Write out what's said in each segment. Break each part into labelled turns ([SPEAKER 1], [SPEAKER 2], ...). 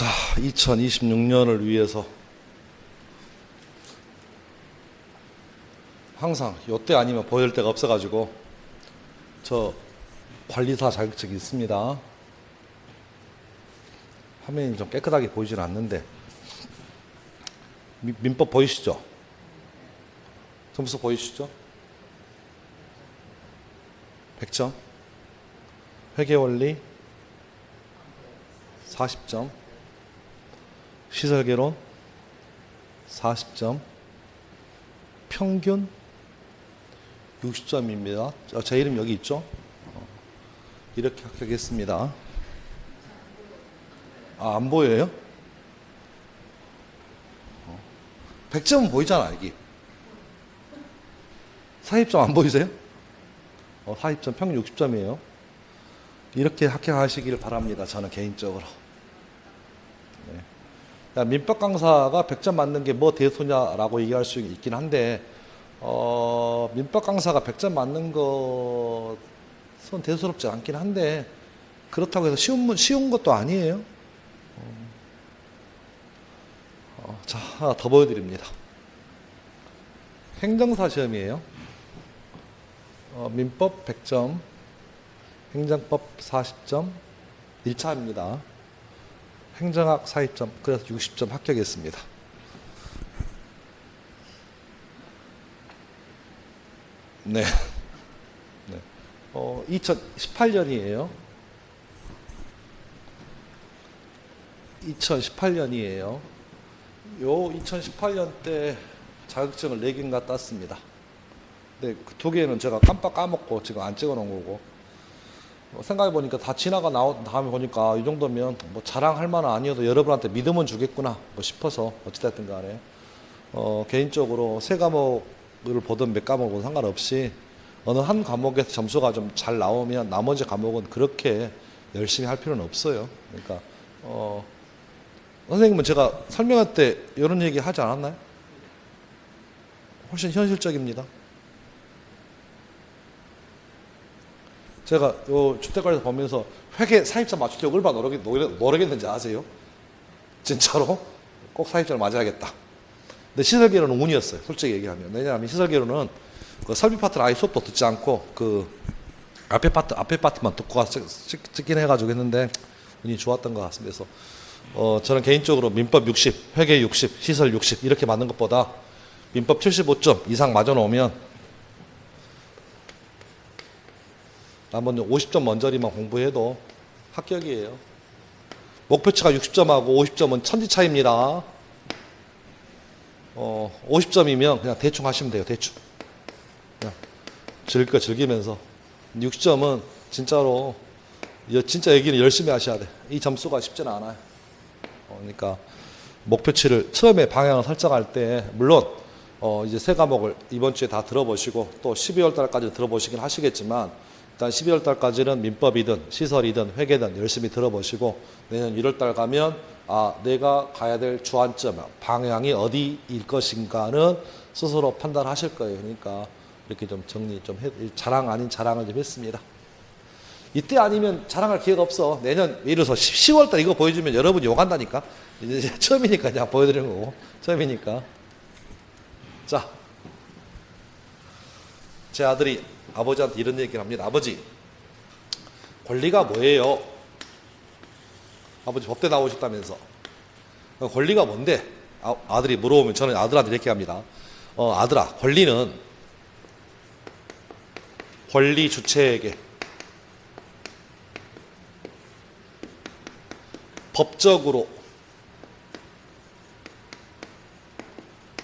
[SPEAKER 1] 자, 2026년을 위해서 항상 요때 아니면 보여줄 데가 없어가지고 저 관리사 자격증이 있습니다. 화면이 좀 깨끗하게 보이지는 않는데 민법 보이시죠? 점수 보이시죠? 100점, 회계원리 40점, 시설개론 40점, 평균 60점입니다. 제 이름 여기 있죠? 이렇게 합격했습니다. 아, 안 보여요? 100점은 보이잖아, 여기. 40점 안 보이세요? 40점, 평균 60점이에요. 이렇게 합격하시기를 바랍니다. 저는 개인적으로. 네. 민법 강사가 100점 맞는 게 뭐 대소냐라고 얘기할 수 있긴 한데, 민법 강사가 100점 맞는 것은 대수롭지 않긴 한데, 그렇다고 해서 쉬운 것도 아니에요. 자, 하나 더 보여드립니다. 행정사 시험이에요. 민법 100점, 행정법 40점, 1차입니다. 행정학 40점, 그래서 60점 합격했습니다. 네. 네. 2018년이에요. 2018년이에요. 요 2018년 때 자격증을 4개인가 땄습니다. 네, 그 2개는 제가 깜빡 까먹고 지금 안 찍어 놓은 거고, 생각해 보니까 다 지나가 나온 다음에 보니까 이 정도면 뭐 자랑할 만은 아니어도 여러분한테 믿음은 주겠구나 뭐 싶어서 어찌됐든 간에 개인적으로 3과목을 보든 몇 과목은 상관없이 어느 한 과목에서 점수가 좀 잘 나오면 나머지 과목은 그렇게 열심히 할 필요는 없어요. 그러니까 선생님은 제가 설명할 때 이런 얘기 하지 않았나요? 훨씬 현실적입니다. 제가 요 주택관리에서 보면서 회계 40점 맞추려고 얼마나 노력했는지 아세요? 진짜로 꼭 40점을 맞아야겠다. 근데 시설계로는 운이었어요. 솔직히 얘기하면. 왜냐하면 시설계로는 그 설비 파트를 아예 수업도 듣지 않고 그 앞에 파트만 듣고 가서 찍긴 해가지고 했는데 운이 좋았던 것 같습니다. 그래서 저는 개인적으로 민법 60, 회계 60, 시설 60 이렇게 맞는 것보다 민법 75점 이상 맞아 놓으면 나머지 50점 먼저리만 공부해도 합격이에요. 목표치가 60점하고 50점은 천지 차이입니다. 50점이면 그냥 대충 하시면 돼요. 대충. 그냥 즐기면서. 60점은 진짜로 진짜 얘기는 열심히 하셔야 돼. 이 점수가 쉽지는 않아요. 그러니까 목표치를 처음에 방향을 설정할 때 물론 이제 3과목을 이번 주에 다 들어보시고 또 12월 달까지 들어보시긴 하시겠지만 일단 12월 달까지는 민법이든 시설이든 회계든 열심히 들어보시고 내년 1월 달 가면 내가 가야 될 주안점, 방향이 어디일 것인가는 스스로 판단하실 거예요. 그러니까 이렇게 좀 정리 좀 자랑 아닌 자랑을 좀 했습니다. 이때 아니면 자랑할 기회가 없어. 내년 예를 들어서 10월 달 이거 보여주면 여러분이 욕한다니까. 이제 처음이니까 그냥 보여드리는 거고. 처음이니까. 자, 제 아들이 아버지한테 이런 얘기를 합니다. 아버지, 권리가 뭐예요? 아버지 법대 나오셨다면서. 권리가 뭔데? 아들이 물어보면 저는 아들한테 이렇게 합니다. 아들아, 권리는 권리 주체에게 법적으로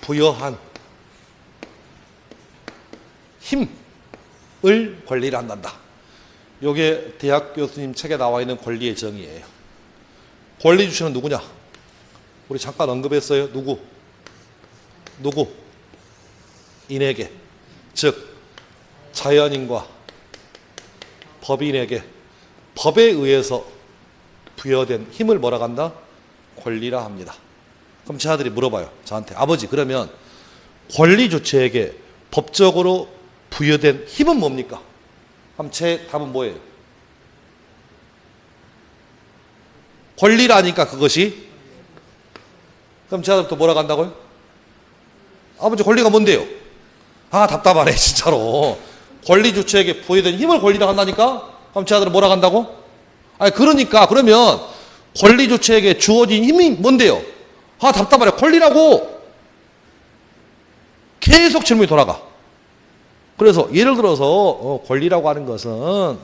[SPEAKER 1] 부여한 힘을 권리를 한단다. 이게 대학 교수님 책에 나와 있는 권리의 정의예요. 권리 주체는 누구냐? 우리 잠깐 언급했어요. 누구? 인에게, 즉 자연인과 법인에게 법에 의해서 부여된 힘을 뭐라 한다? 권리라 합니다. 그럼 제 아들이 물어봐요. 저한테. 아버지, 그러면 권리 주체에게 법적으로 부여된 힘은 뭡니까? 그럼 제 답은 뭐예요? 권리라니까 그것이 그럼 제 아들 또 뭐라고 한다고요? 아버지 권리가 뭔데요? 아, 답답하네 진짜로. 권리 주체에게 부여된 힘을 권리라고 한다니까? 그럼 제 아들은 뭐라고 한다고? 아니 그러니까 그러면 권리 주체에게 주어진 힘이 뭔데요? 아, 답답하네. 권리라고. 계속 질문이 돌아가. 그래서 예를 들어서 권리라고 하는 것은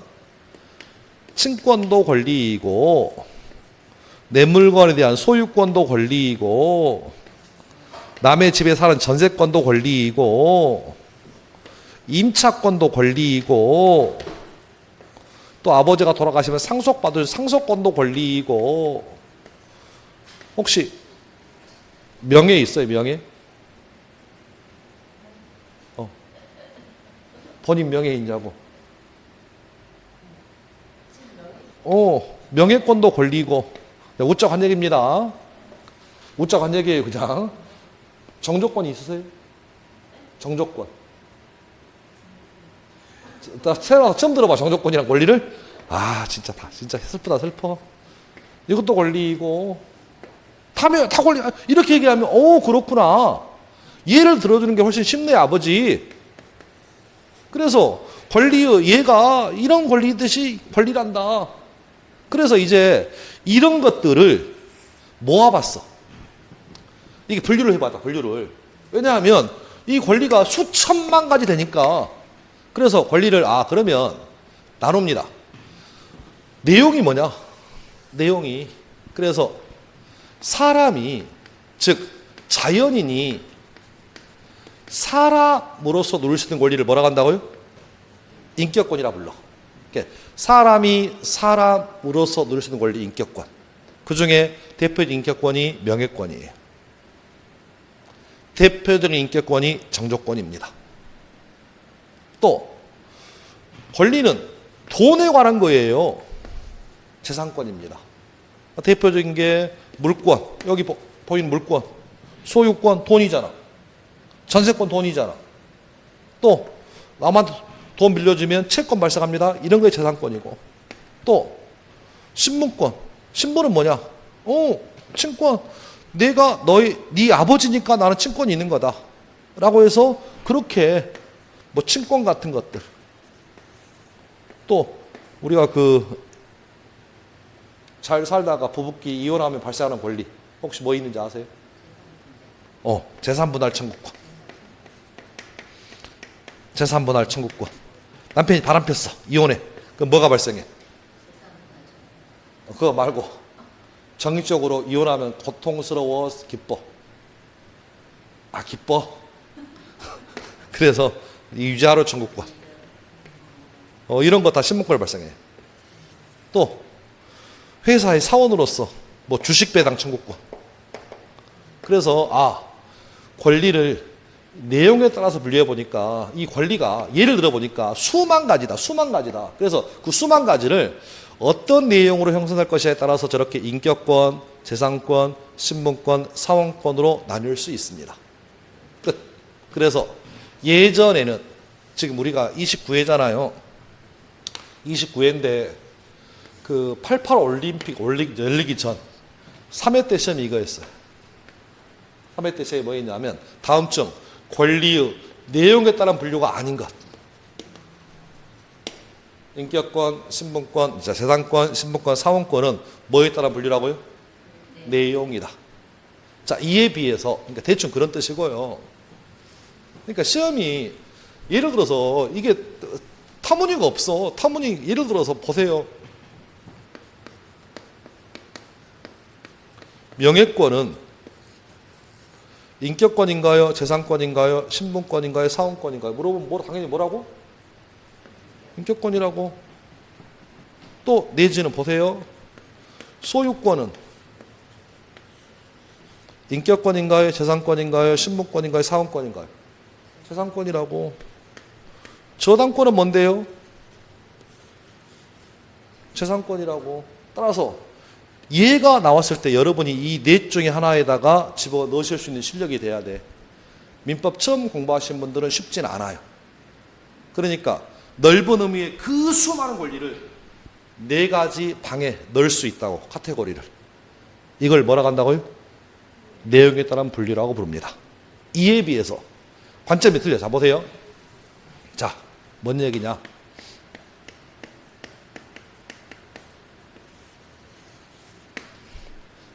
[SPEAKER 1] 친권도 권리이고 내 물건에 대한 소유권도 권리이고 남의 집에 사는 전세권도 권리이고 임차권도 권리이고 또 아버지가 돌아가시면 상속받을 상속권도 권리이고 혹시 명예 있어요? 명예? 본인 명예 있냐고. 명예권도 권리고. 우적 한 얘기입니다. 우적 한 얘기예요 그냥. 정조권이 있으세요? 정조권. 나 태어나서 처음 들어봐 정조권이란 권리를. 아 진짜 슬프다 슬퍼. 이것도 권리이고 다 권리. 이렇게 얘기하면 그렇구나. 예를 들어주는 게 훨씬 쉽네 아버지. 그래서 권리의 얘가 이런 권리듯이 권리란다. 그래서 이제 이런 것들을 모아봤어. 이게 분류를 해봤다 분류를. 왜냐하면 이 권리가 수천만 가지 되니까. 그래서 권리를 그러면 나눕니다. 내용이 뭐냐? 내용이 그래서 사람이 즉 자연인이 사람으로서 누릴 수 있는 권리를 뭐라고 한다고요? 인격권이라 불러. 사람이 사람으로서 누릴 수 있는 권리 인격권. 그 중에 대표적인 인격권이 명예권이에요. 대표적인 인격권이 정조권입니다. 또 권리는 돈에 관한 거예요. 재산권입니다. 대표적인 게 물권. 여기 보이는 물권. 소유권 돈이잖아. 전세권 돈이잖아. 또 남한테 돈 빌려주면 채권 발생합니다. 이런 게 재산권이고. 또 신분권. 신분은 뭐냐? 친권. 내가 네 아버지니까 나는 친권이 있는 거다. 라고 해서 그렇게 뭐 친권 같은 것들. 또 우리가 잘 살다가 부부끼리 이혼하면 발생하는 권리. 혹시 뭐 있는지 아세요? 재산분할 청구권. 재산분할 청구권. 남편이 바람 폈어. 이혼해. 그럼 뭐가 발생해? 그거 말고 정의적으로 이혼하면 고통스러워, 기뻐? 기뻐? 그래서 유자료 청구권. 이런 거 다 신문권을 발생해. 또 회사의 사원으로서 뭐 주식 배당 청구권. 그래서 권리를 내용에 따라서 분류해 보니까 이 권리가 예를 들어 보니까 수만 가지다. 그래서 그 수만 가지를 어떤 내용으로 형성할 것이냐에 따라서 저렇게 인격권, 재산권, 신분권, 사원권으로 나눌 수 있습니다. 끝. 그래서 예전에는 지금 우리가 29회잖아요. 29회인데 88 올림픽 열리기 전 3회 때 시험이 이거였어요. 3회 때 시험이 뭐였냐면 다음쯤 권리의 내용에 따른 분류가 아닌 것. 인격권, 신분권, 재산권, 신분권, 사원권은 뭐에 따른 분류라고요? 내용이다. 자, 이에 비해서 그러니까 대충 그런 뜻이고요. 그러니까 시험이 예를 들어서 이게 타무니가 없어. 예를 들어서 보세요. 명예권은 인격권인가요? 재산권인가요? 신분권인가요? 사원권인가요? 물어보면 당연히 뭐라고? 인격권이라고. 또 내지는 보세요. 소유권은 인격권인가요? 재산권인가요? 신분권인가요? 사원권인가요? 재산권이라고. 저당권은 뭔데요? 재산권이라고. 따라서 얘가 나왔을 때 여러분이 이 넷 중에 하나에다가 집어 넣으실 수 있는 실력이 돼야 돼. 민법 처음 공부하신 분들은 쉽진 않아요. 그러니까 넓은 의미의 그 수많은 권리를 네 가지 방에 넣을 수 있다고. 카테고리를. 이걸 뭐라고 한다고요? 내용에 따른 분리라고 부릅니다. 이에 비해서 관점이 틀려. 자, 보세요. 자, 뭔 얘기냐?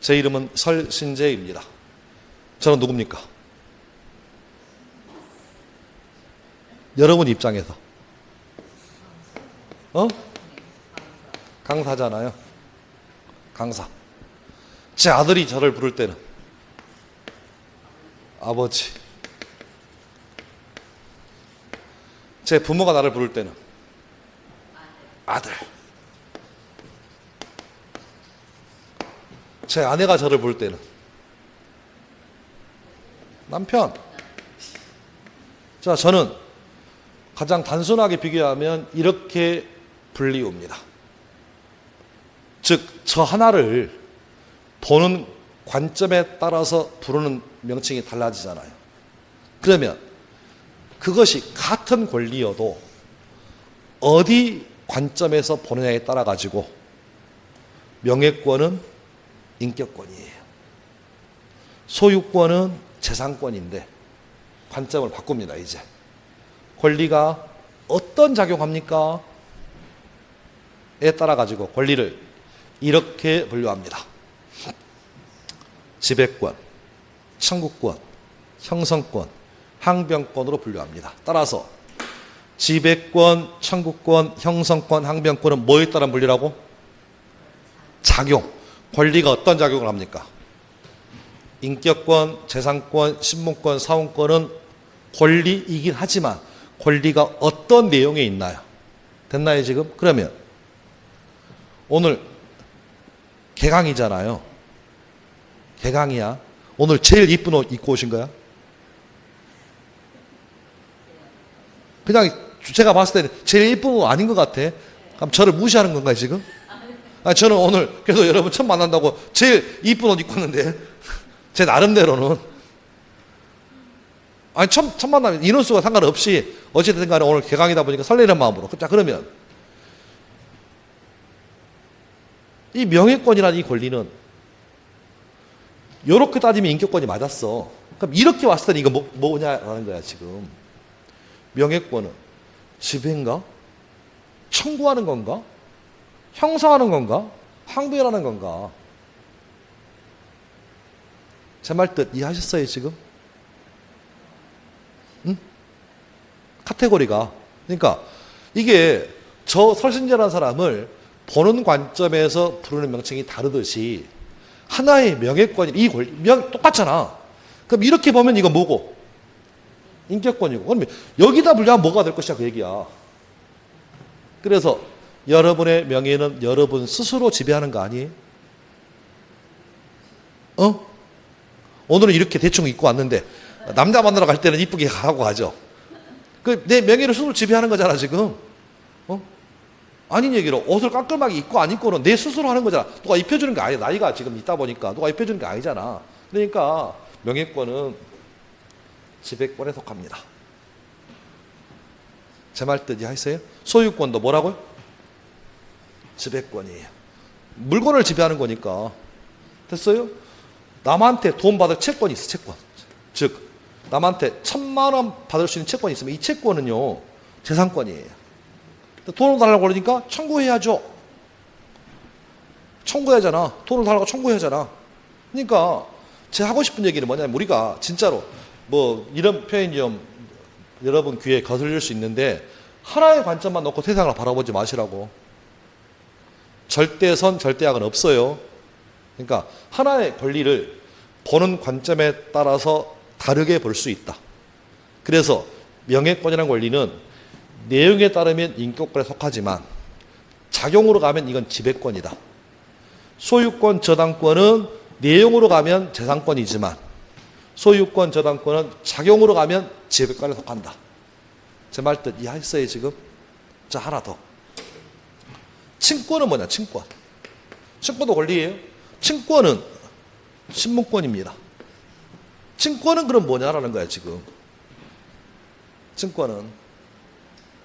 [SPEAKER 1] 제 이름은 설신재입니다. 저는 누굽니까? 여러분 입장에서 강사잖아요. 강사. 제 아들이 저를 부를 때는 아버지. 제 부모가 나를 부를 때는 아들. 제 아내가 저를 부를 때는 남편. 자, 저는 가장 단순하게 비교하면 이렇게 분리옵니다. 즉, 저 하나를 보는 관점에 따라서 부르는 명칭이 달라지잖아요. 그러면 그것이 같은 권리여도 어디 관점에서 보느냐에 따라 가지고 명예권은 인격권이에요. 소유권은 재산권인데 관점을 바꿉니다. 이제 권리가 어떤 작용합니까? 에 따라 가지고 권리를 이렇게 분류합니다. 지배권, 청구권, 형성권, 항변권으로 분류합니다. 따라서 지배권, 청구권, 형성권, 항변권은 뭐에 따른 분류라고? 작용. 권리가 어떤 작용을 합니까? 인격권, 재산권, 신문권, 사원권은 권리이긴 하지만 권리가 어떤 내용에 있나요? 됐나요 지금? 그러면 오늘 개강이잖아요. 개강이야. 오늘 제일 이쁜 옷 입고 오신 거야? 그냥 제가 봤을 때는 제일 이쁜 옷 아닌 것 같아. 그럼 저를 무시하는 건가요 지금? 아니, 저는 오늘 그래도 여러분 처음 만난다고 제일 이쁜 옷 입고 왔는데 제 나름대로는 아니 처음 만나면 인원수가 상관없이 어찌됐든 간에 오늘 개강이다 보니까 설레는 마음으로. 자, 그러면 이 명예권이라는 이 권리는 이렇게 따지면 인격권이 맞았어. 그럼 이렇게 왔을 때 이거 뭐냐라는 거야 지금. 명예권은 지배인가? 청구하는 건가? 형성하는 건가? 항변하는 건가? 제 말 뜻 이해하셨어요 지금? 응? 카테고리가. 그러니까 이게 저 설신재라는 사람을 보는 관점에서 부르는 명칭이 다르듯이 하나의 명예권이 이 권리 똑같잖아. 그럼 이렇게 보면 이건 뭐고? 인격권이고. 그럼 여기다 분류하면 뭐가 될 것이야 그 얘기야. 그래서 여러분의 명예는 여러분 스스로 지배하는 거 아니에요? 오늘은 이렇게 대충 입고 왔는데 남자 만나러 갈 때는 이쁘게 하고 가죠. 그 내 명예를 스스로 지배하는 거잖아 지금. 아닌 얘기로 옷을 깔끔하게 입고 안 입고는 내 스스로 하는 거잖아. 누가 입혀주는 게 아니야. 나이가 지금 있다 보니까 누가 입혀주는 게 아니잖아. 그러니까 명예권은 지배권에 속합니다. 제 말 뜻 이해하세요? 소유권도 뭐라고요? 지배권이에요. 물건을 지배하는 거니까. 됐어요? 남한테 돈 받을 채권이 있어. 채권. 즉 남한테 1,000만 원 받을 수 있는 채권이 있으면 이 채권은요 재산권이에요. 돈을 달라고 그러니까 청구해야죠. 청구해야잖아. 돈을 달라고 청구해야잖아. 그러니까 제가 하고 싶은 얘기는 뭐냐면 우리가 진짜로 뭐 이런 표현이 좀 여러분 귀에 거슬릴 수 있는데 하나의 관점만 놓고 세상을 바라보지 마시라고. 절대선 절대악은 없어요. 그러니까 하나의 권리를 보는 관점에 따라서 다르게 볼 수 있다. 그래서 명예권이라는 권리는 내용에 따르면 인격권에 속하지만 작용으로 가면 이건 지배권이다. 소유권 저당권은 내용으로 가면 재산권이지만 소유권 저당권은 작용으로 가면 지배권에 속한다. 제 말 뜻 이해하셨어요 지금? 자, 하나 더. 친권은 뭐냐? 친권. 친권도 권리예요. 친권은 신문권입니다. 친권은 그럼 뭐냐라는 거야 지금. 친권은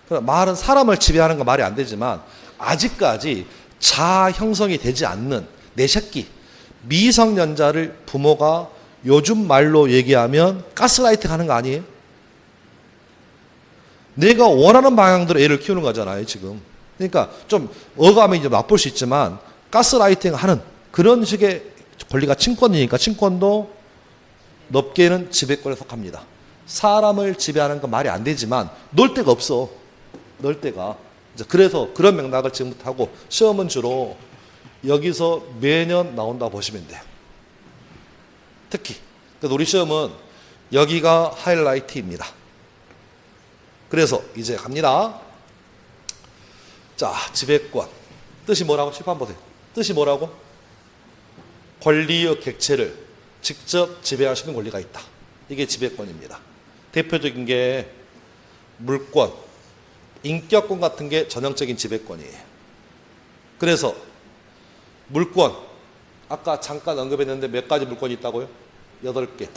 [SPEAKER 1] 말은 사람을 지배하는 건 말이 안 되지만 아직까지 자아 형성이 되지 않는 내 새끼 미성년자를 부모가 요즘 말로 얘기하면 가스라이팅 하는 거 아니에요? 내가 원하는 방향대로 애를 키우는 거잖아요, 지금. 그러니까 좀 어감이 좀 나쁠 수 있지만 가스라이팅 하는 그런 식의 권리가 친권이니까 친권도 넓게는 지배권에 속합니다. 사람을 지배하는 건 말이 안 되지만 놀 데가 없어. 놀 데가. 그래서 그런 맥락을 지금부터 하고 시험은 주로 여기서 매년 나온다고 보시면 돼요. 특히. 그래서 우리 시험은 여기가 하이라이트입니다. 그래서 이제 갑니다. 자, 지배권. 뜻이 뭐라고? 칠판 보세요. 뜻이 뭐라고? 권리의 객체를 직접 지배할 수 있는 권리가 있다. 이게 지배권입니다. 대표적인 게 물권, 인격권 같은 게 전형적인 지배권이에요. 그래서 물권, 아까 잠깐 언급했는데 몇 가지 물권이 있다고요? 8개.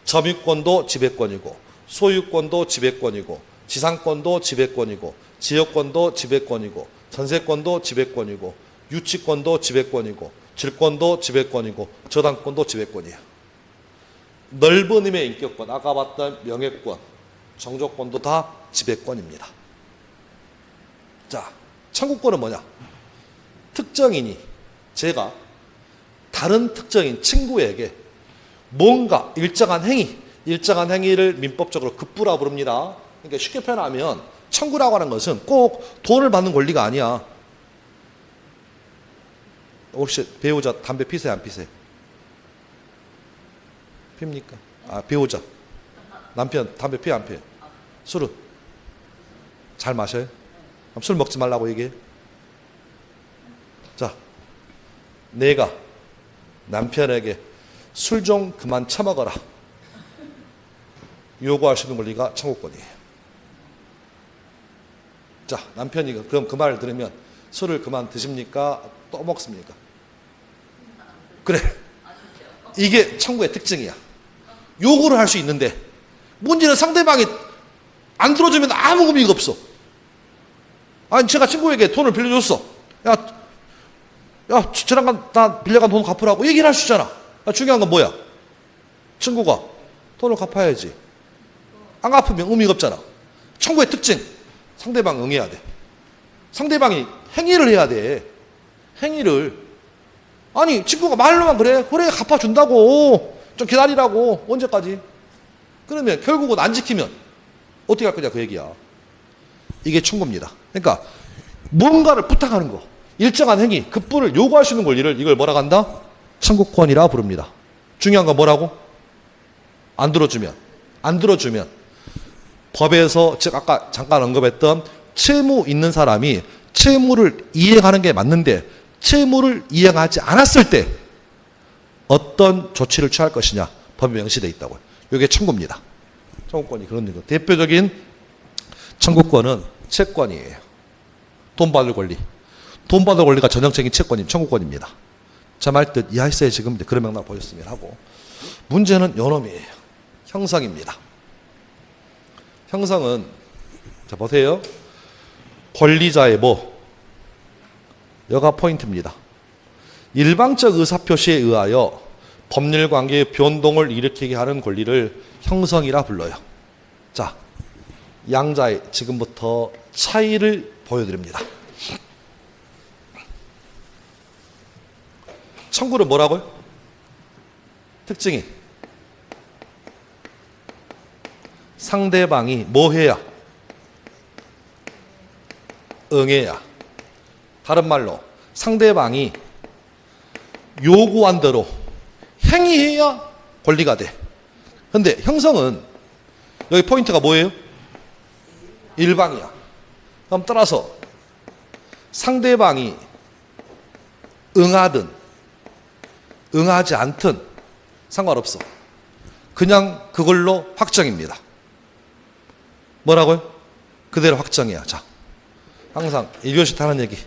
[SPEAKER 1] 점유권도 지배권이고, 소유권도 지배권이고, 지상권도 지배권이고, 지역권도 지배권이고, 전세권도 지배권이고, 유치권도 지배권이고, 질권도 지배권이고, 저당권도 지배권이에요. 넓은 의미의 인격권, 아까 봤던 명예권, 정조권도 다 지배권입니다. 자, 청구권은 뭐냐? 특정인이 제가 다른 특정인 친구에게 뭔가 일정한 행위를 민법적으로 급부라 부릅니다. 그러니까 쉽게 표현하면 청구라고 하는 것은 꼭 돈을 받는 권리가 아니야. 혹시 배우자 담배 피세요, 안 피세요? 핍니까? 아, 배우자. 남편 담배 피요, 안 피요? 술은? 잘 마셔요? 그럼 술 먹지 말라고 얘기해. 자, 내가 남편에게 술 좀 그만 처먹어라 요구할 수 있는 권리가 청구권이에요. 자, 남편이 그럼 그 말을 들으면 술을 그만 드십니까? 또 먹습니까? 그래. 이게 청구의 특징이야. 요구를 할 수 있는데 문제는 상대방이 안 들어주면 아무 의미가 없어. 아니, 제가 친구에게 돈을 빌려줬어. 야, 저랑 나 빌려간 돈 갚으라고 얘기를 할 수 있잖아. 중요한 건 뭐야? 친구가 돈을 갚아야지. 안 갚으면 의미가 없잖아. 청구의 특징. 상대방 응해야 돼. 상대방이 행위를 해야 돼. 행위를. 아니, 친구가 말로만 그래 갚아준다고. 좀 기다리라고. 언제까지? 그러면 결국은 안 지키면 어떻게 할 거냐 그 얘기야. 이게 청구입니다. 그러니까 뭔가를 부탁하는 거. 일정한 행위, 급부를 요구할 수 있는 권리를 이걸 뭐라고 한다? 청구권이라 부릅니다. 중요한 건 뭐라고? 안 들어주면 법에서 즉 아까 잠깐 언급했던 채무 있는 사람이 채무를 이행하는 게 맞는데 채무를 이행하지 않았을 때 어떤 조치를 취할 것이냐 법에 명시되어 있다고요. 이게 청구입니다. 청구권이 그런 거. 대표적인 청구권은 채권이에요. 돈 받을 권리. 돈 받을 권리가 전형적인 채권임 청구권입니다. 제 말 뜻 이해하셨어요? 지금 그런 맥락 보셨으면 하고. 문제는 요놈이에요. 형성입니다. 형성은 자 보세요. 권리자의 뭐 여가 포인트입니다. 일방적 의사표시에 의하여 법률관계의 변동을 일으키게 하는 권리를 형성이라 불러요. 자, 양자의 지금부터 차이를 보여드립니다. 청구를 뭐라고요? 특징이 상대방이 뭐 해야? 응해야. 다른 말로 상대방이 요구한 대로 행위해야 권리가 돼. 근데 형성은 여기 포인트가 뭐예요? 일방이야. 그럼 따라서 상대방이 응하든 응하지 않든 상관없어. 그냥 그걸로 확정입니다. 뭐라고요? 그대로 확정이야. 자, 항상 1교시 때 하는 얘기.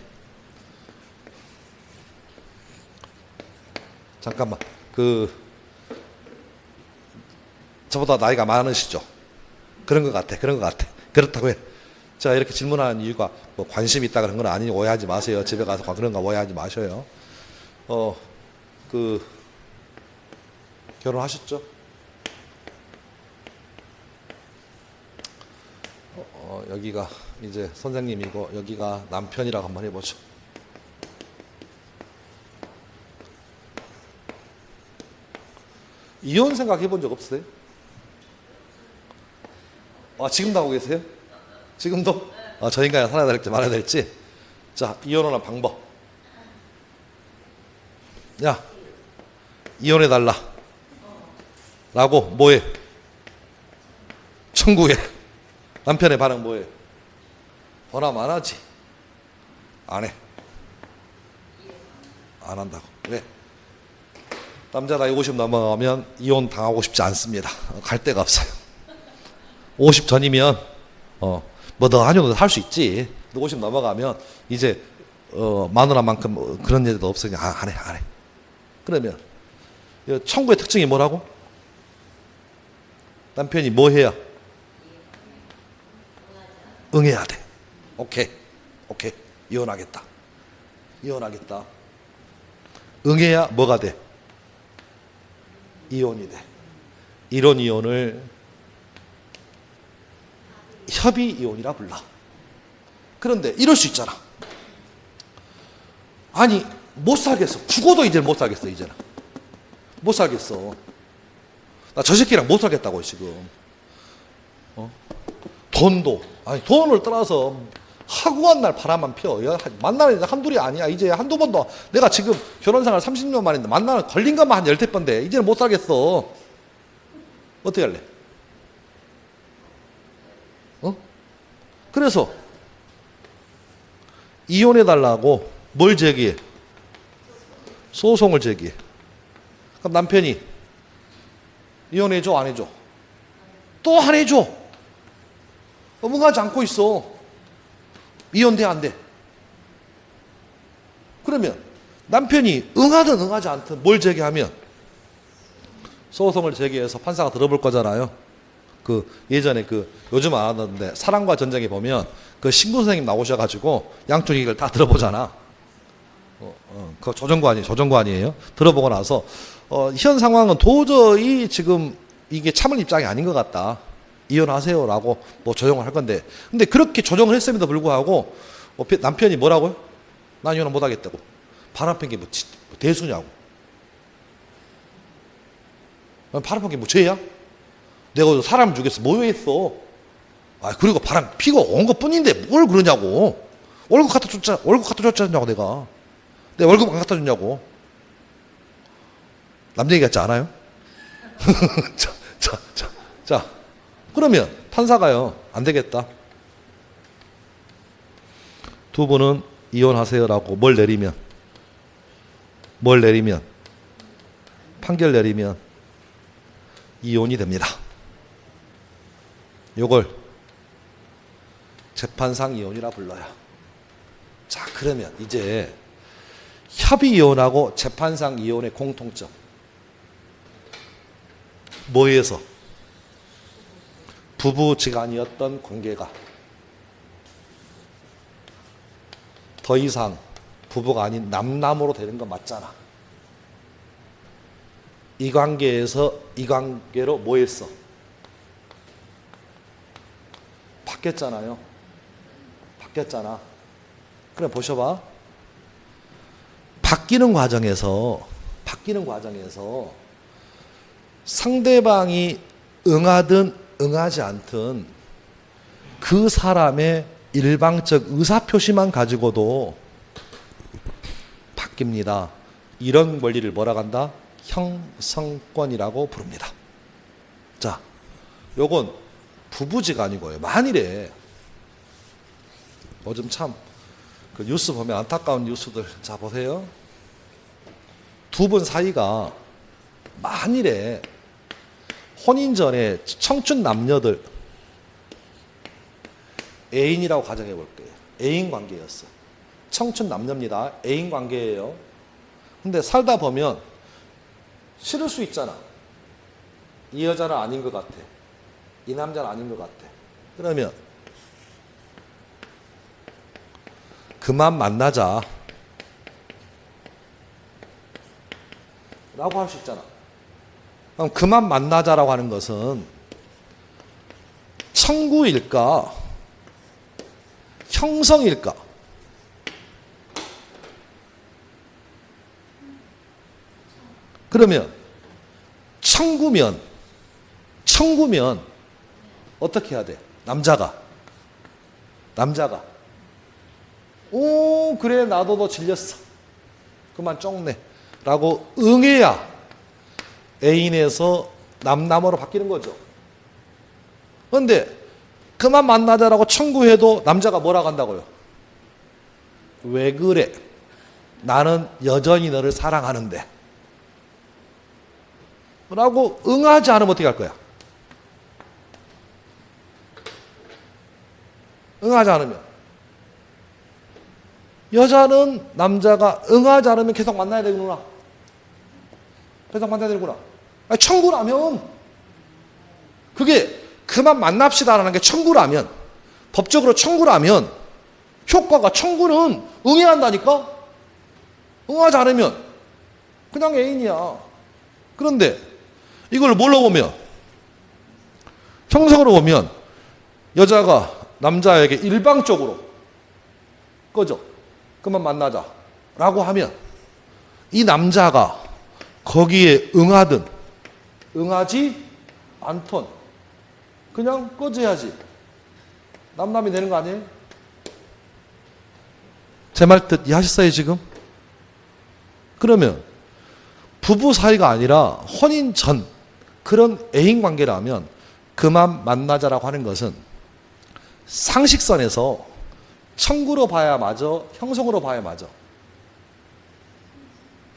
[SPEAKER 1] 잠깐만. 저보다 나이가 많으시죠? 그런 것 같아. 그렇다고 해. 제가 이렇게 질문하는 이유가 뭐 관심이 있다 그런 건 아니니 오해하지 마세요. 집에 가서 그런 거 오해하지 마셔요. 결혼하셨죠? 여기가 이제 선생님이고 여기가 남편이라고 한번 해보죠. 이혼 생각해 본 적 없으세요? 지금도 하고 계세요? 지금도? 저 인간이 살아야 될지 말아야 될지. 자, 이혼하는 방법. 야, 이혼해달라 라고 뭐해? 청구해. 남편의 반응 뭐해? 번함 안 하지? 안 해. 안 한다고. 왜? 남자 나이 50 넘어가면 이혼 당하고 싶지 않습니다. 갈 데가 없어요. 50 전이면 뭐 너 아니어도 할 수 있지. 50 넘어가면 이제 마누라만큼 그런 여자도 없으니까 안 해. 그러면 청구의 특징이 뭐라고? 남편이 뭐 해야? 응해야 돼. 오케이. 이혼하겠다. 응해야 뭐가 돼? 이혼이 돼. 이런 이혼을 협의 이혼이라 불러. 그런데 이럴 수 있잖아. 아니 못 살겠어. 죽어도 이제는 못 살겠어. 이제는 못 살겠어. 나 저 새끼랑 못 살겠다고 지금. 돈도 돈을 떠나서 하고한 날 바람만 펴. 만나는 한둘이 아니야. 이제 한두 번도. 내가 지금 결혼생활 30년 만인데 만나는 걸린 것만 한 10대 번 돼. 이제는 못 살겠어. 어떻게 할래? 그래서 이혼해달라고 뭘 제기해? 소송을 제기해. 그럼 남편이 이혼해줘 안 해줘? 또 안 해줘. 응하지 않고 있어. 이혼돼 안 돼? 그러면 남편이 응하든 응하지 않든 뭘 제기하면 소송을 제기해서 판사가 들어볼 거잖아요. 예전에 요즘 안 하던데 사랑과 전쟁에 보면 신부 선생님 나오셔가지고 양쪽 얘기를 다 들어보잖아. 그거 조정관이에요. 들어보고 나서 현 상황은 도저히 지금 이게 참을 입장이 아닌 것 같다. 이혼하세요라고 뭐 조정을 할 건데, 근데 그렇게 조정을 했음에도 불구하고 남편이 뭐라고요? 난 이혼을 못 하겠다고. 바람 핀 게 뭐 대수냐고. 바람 핀 게 뭐 죄야? 내가 사람 죽였어. 뭐 했어? 그리고 바람 피고 온 것 뿐인데 뭘 그러냐고. 월급 갖다 줬잖냐고 내가. 내 월급 안 갖다 줬냐고. 남 얘기 같지 않아요? 자, 그러면 판사가요, 안 되겠다. 두 분은 이혼하세요라고 뭘 내리면 판결 내리면 이혼이 됩니다. 요걸 재판상 이혼이라 불러요. 자, 그러면 이제 협의 이혼하고 재판상 이혼의 공통점. 뭐에서? 부부지간이었던 관계가 더 이상 부부가 아닌 남남으로 되는 거 맞잖아. 이 관계에서 이 관계로 뭐 했어? 바뀌었잖아요. 그래 보셔봐. 바뀌는 과정에서 상대방이 응하든 응하지 않든 그 사람의 일방적 의사표시만 가지고도 바뀝니다. 이런 원리를 뭐라고 한다? 형성권이라고 부릅니다. 자, 요건 부부지간이고요. 만일에 요즘 참 뉴스 보면 안타까운 뉴스들, 자 보세요. 두 분 사이가 만일에 혼인 전에 청춘 남녀들 애인이라고 가정해 볼게요. 애인 관계였어. 청춘 남녀입니다. 애인 관계예요. 근데 살다 보면 싫을 수 있잖아. 이 여자는 아닌 것 같아. 이 남자는 아닌 것 같아. 그러면 그만 만나자 라고 할 수 있잖아. 그럼 그만 만나자라고 하는 것은 청구일까? 형성일까? 그러면 청구면 어떻게 해야 돼? 남자가 오 그래 나도 너 질렸어 그만 쪽내 라고 응해야 애인에서 남남으로 바뀌는 거죠. 그런데 그만 만나자라고 청구해도 남자가 뭐라고 한다고요? 왜 그래? 나는 여전히 너를 사랑하는데 라고 응하지 않으면 어떻게 할 거야? 응하지 않으면 여자는 남자가 응하지 않으면 계속 만나야 되는구나. 계속 만나야 되는구나. 아니, 청구라면 그게 그만 만납시다라는 게 청구라면 법적으로 청구라면 효과가 청구는 응해야 한다니까? 응하지 않으면 그냥 애인이야. 그런데 이걸 뭘로 보면 형성으로 보면 여자가 남자에게 일방적으로 꺼져 그만 만나자 라고 하면 이 남자가 거기에 응하든 응하지 않던 그냥 꺼져야지 남남이 되는 거 아니에요? 제 말 뜻 이해하셨어요 지금? 그러면 부부 사이가 아니라 혼인 전 그런 애인 관계라면 그만 만나자라고 하는 것은 상식선에서 청구로 봐야 맞아, 형성으로 봐야 맞아.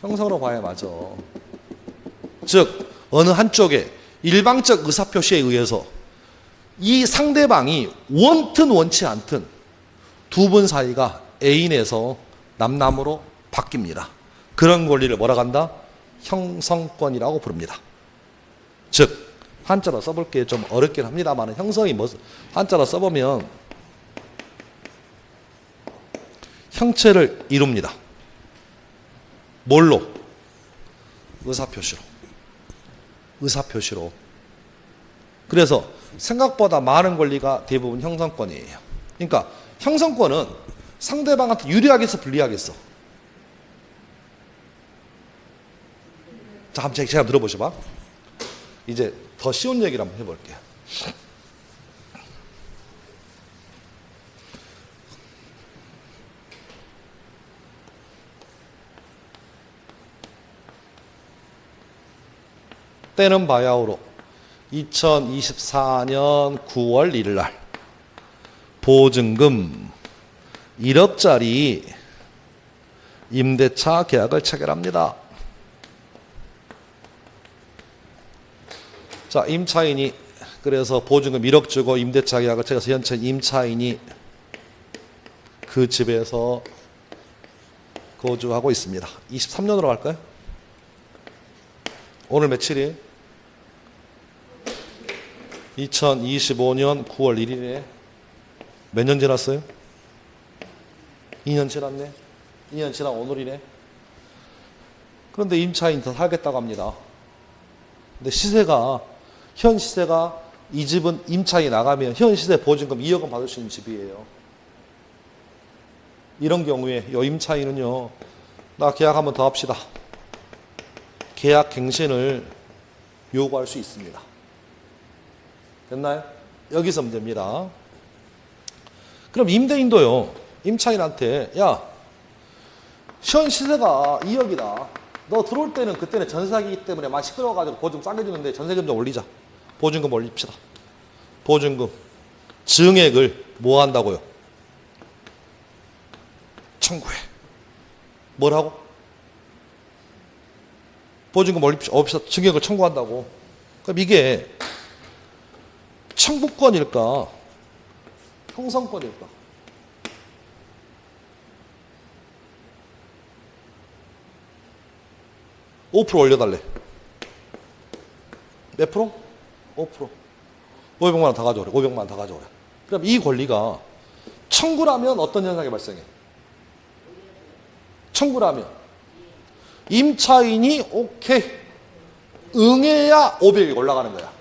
[SPEAKER 1] 형성으로 봐야 맞아. 즉 어느 한쪽에 일방적 의사표시에 의해서 이 상대방이 원든 원치 않든 두 분 사이가 애인에서 남남으로 바뀝니다. 그런 권리를 뭐라고 한다? 형성권이라고 부릅니다. 즉 한자로 써볼게 좀 어렵긴 합니다만 형성이 뭐 한자로 써보면 형체를 이룹니다. 뭘로? 의사표시로. 그래서 생각보다 많은 권리가 대부분 형성권이에요. 그러니까 형성권은 상대방한테 유리하겠어 불리하겠어? 자, 한번 제가 들어보셔봐. 이제 더 쉬운 얘기를 한번 해볼게요. 때는 바야흐로 2024년 9월 1일 날 보증금 1억짜리 임대차 계약을 체결합니다. 자, 임차인이 그래서 보증금 1억 주고 임대차 계약을 체결해서 현재 임차인이 그 집에서 거주하고 있습니다. 23년으로 갈까요? 오늘 며칠이에요? 2025년 9월 1일에 몇 년 지났어요? 2년 지났네. 2년 지난 오늘이네. 그런데 임차인이 더 살겠다고 합니다. 근데 현 시세가 이 집은 임차인이 나가면 현 시세 보증금 2억 원 받을 수 있는 집이에요. 이런 경우에 이 임차인은요, 나 계약 한번 더 합시다. 계약 갱신을 요구할 수 있습니다. 됐나요? 여기서 문제입니다. 그럼 임대인도요, 임차인한테 야, 현 시세가 2억이다. 너 들어올 때는 그때는 전세기이기 때문에 많이 시끄러워가지고 보증금 싸게 주는데 전세금 좀 올리자. 보증금 올립시다. 보증금 증액을 뭐 한다고요? 청구해. 뭐라고? 보증금 올립시다. 증액을 청구한다고. 그럼 이게 청구권일까? 형성권일까? (5% 올려달래). 몇 프로? 5%. 500만 원 다 가져오래. 500만 원 다 가져오래. 그럼 이 권리가 청구라면 어떤 현상이 발생해? 청구라면 임차인이 오케이 응해야 500이 올라가는 거야.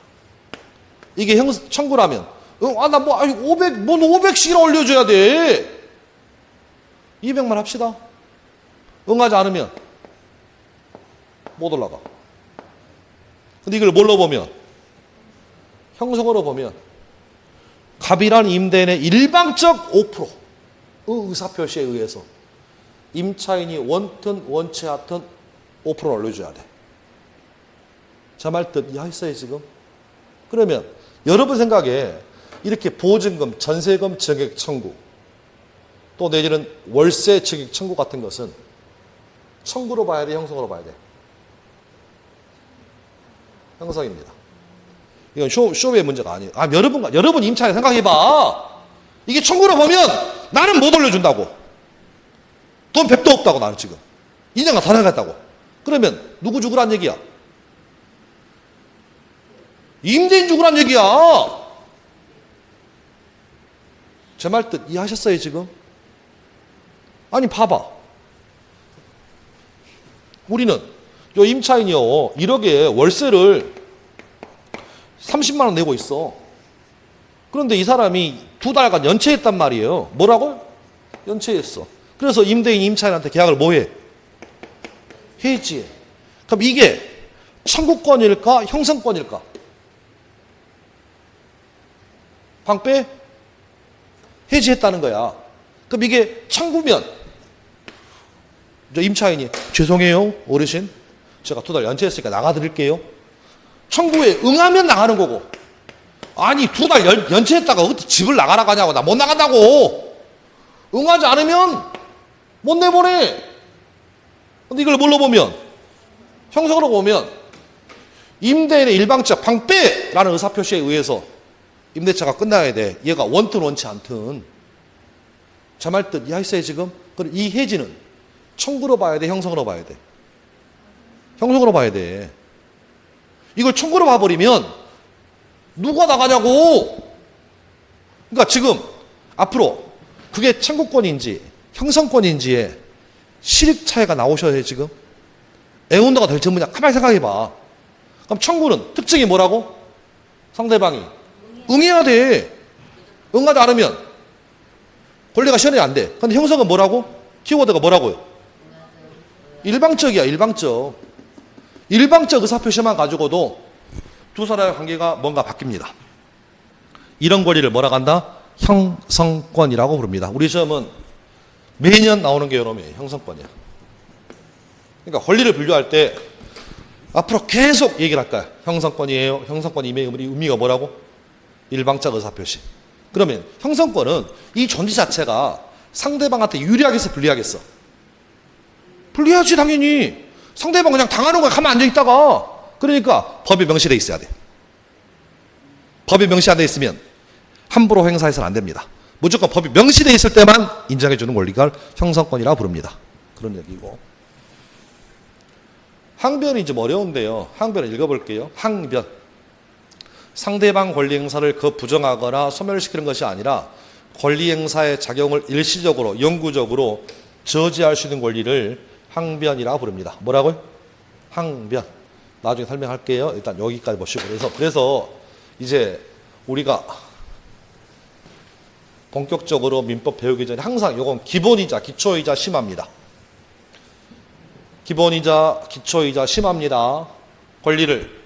[SPEAKER 1] 이게 청구라면 나 뭐 500씩이나 올려줘야 돼. 200만 합시다. 응하지 않으면 못 올라가. 근데 이걸 뭘로 보면, 형성으로 보면 갑이란 임대인의 일방적 5%의 의사표시에 의해서 임차인이 원튼 원치 않든 5%를 올려줘야 돼. 제 말 뜻 이해했어요 지금? 그러면 여러분 생각에 이렇게 보증금, 전세금 증액 청구, 또 내지는 월세 증액 청구 같은 것은 청구로 봐야 돼, 형성으로 봐야 돼? 형성입니다. 이건 쇼의 문제가 아니에요. 여러분 임차인 생각해봐. 이게 청구로 보면 나는 못 올려준다고. 돈 100도 없다고 나는 지금. 2년간 더 나갔다고. 그러면 누구 죽으란 얘기야? 임대인 죽으란 얘기야. 제 말 뜻 이해하셨어요 지금? 아니 봐봐. 우리는 요 임차인이요 1억에 월세를 30만 원 내고 있어. 그런데 이 사람이 2달간 연체했단 말이에요. 뭐라고? 연체했어. 그래서 임대인 임차인한테 계약을 뭐해? 해지해. 그럼 이게 청구권일까 형성권일까? 방빼? 해지했다는 거야. 그럼 이게 청구면 임차인이 죄송해요 어르신, 제가 2달 연체했으니까 나가드릴게요. 청구에 응하면 나가는 거고, 아니 2달 연체했다가 어떻게 집을 나가라고 하냐고. 나 못 나간다고. 응하지 않으면 못 내보내. 근데 이걸 뭘로 보면, 형성으로 보면 임대인의 일방적 방빼라는 의사표시에 의해서 임대차가 끝나야 돼. 얘가 원튼 원치 않든. 제 말 뜻 이해했어요 지금? 그럼 이 해지는 청구로 봐야 돼, 형성으로 봐야 돼? 형성으로 봐야 돼. 이걸 청구로 봐버리면 누가 나가냐고. 그러니까 지금 앞으로 그게 청구권인지 형성권인지에 실익 차이가 나오셔야 해 지금. 애운도가 될 전문이야. 가만히 생각해봐. 그럼 청구는 특징이 뭐라고? 상대방이 응해야 돼. 응하지 않으면 권리가 실현이 안 돼. 근데 형성은 뭐라고? 키워드가 뭐라고요? 일방적이야. 일방적. 일방적 의사표시만 가지고도 두 사람의 관계가 뭔가 바뀝니다. 이런 권리를 뭐라고 한다? 형성권이라고 부릅니다. 우리 시험은 매년 나오는 게 요놈이에요. 형성권이야. 그러니까 권리를 분류할 때 앞으로 계속 얘기를 할 거야. 형성권이에요. 형성권 의미가 뭐라고? 일방적 의사표시. 그러면 형성권은 이 존재 자체가 상대방한테 유리하겠어, 불리하겠어? 불리하지 당연히. 상대방 그냥 당하는 거야. 가만 앉아있다가. 그러니까 법에 명시되어 있어야 돼. 법에 명시 안 되어 있으면 함부로 행사해서는 안 됩니다. 무조건 법이 명시되어 있을 때만 인정해주는 권리가 형성권이라고 부릅니다. 그런 얘기고. 항변이 좀 어려운데요. 항변을 읽어볼게요. 항변. 상대방 권리 행사를 부정하거나 소멸시키는 것이 아니라 권리 행사의 작용을 일시적으로 영구적으로 저지할 수 있는 권리를 항변이라고 부릅니다. 뭐라고요? 항변. 나중에 설명할게요. 일단 여기까지 보시고. 그래서 이제 우리가 본격적으로 민법 배우기 전에 항상 이건 기본이자 기초이자 심화입니다. 기본이자 기초이자 심화입니다. 권리를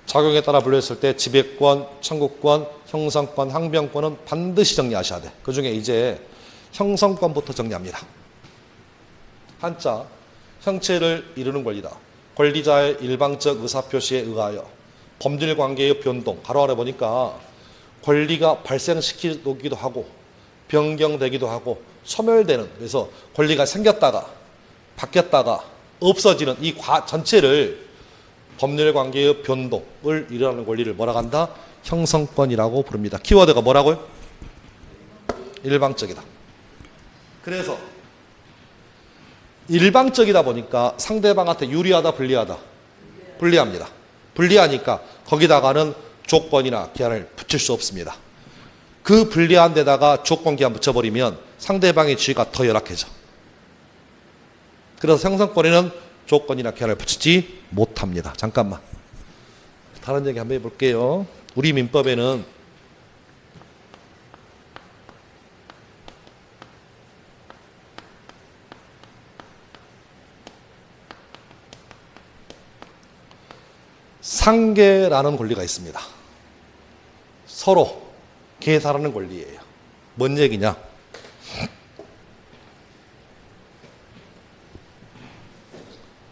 [SPEAKER 1] 작용에 따라 분류했을 때 지배권, 청구권, 형성권, 항변권은 반드시 정리하셔야 돼. 그 중에 이제 형성권부터 정리합니다. 한자, 형체를 이루는 권리다. 권리자의 일방적 의사표시에 의하여 법률관계의 변동, 가로 아래 보니까 권리가 발생시키기도 하고 변경되기도 하고 소멸되는, 그래서 권리가 생겼다가 바뀌었다가 없어지는 이 전체를 법률관계의 변동을 일어나는 권리를 뭐라고 한다? 형성권이라고 부릅니다. 키워드가 뭐라고요? 일방적이다. 그래서 일방적이다 보니까 상대방한테 유리하다, 불리하다? 불리합니다. 불리하니까 거기다가는 조건이나 기한을 붙일 수 없습니다. 그 불리한 데다가 조건 기한 붙여버리면 상대방의 지위가 더 열악해져. 그래서 형성권에는 조건이나 기한을 붙이지 못합니다. 잠깐만. 다른 얘기 한번 해볼게요. 우리 민법에는 상계라는 권리가 있습니다. 서로 계산하는 권리예요. 뭔 얘기냐?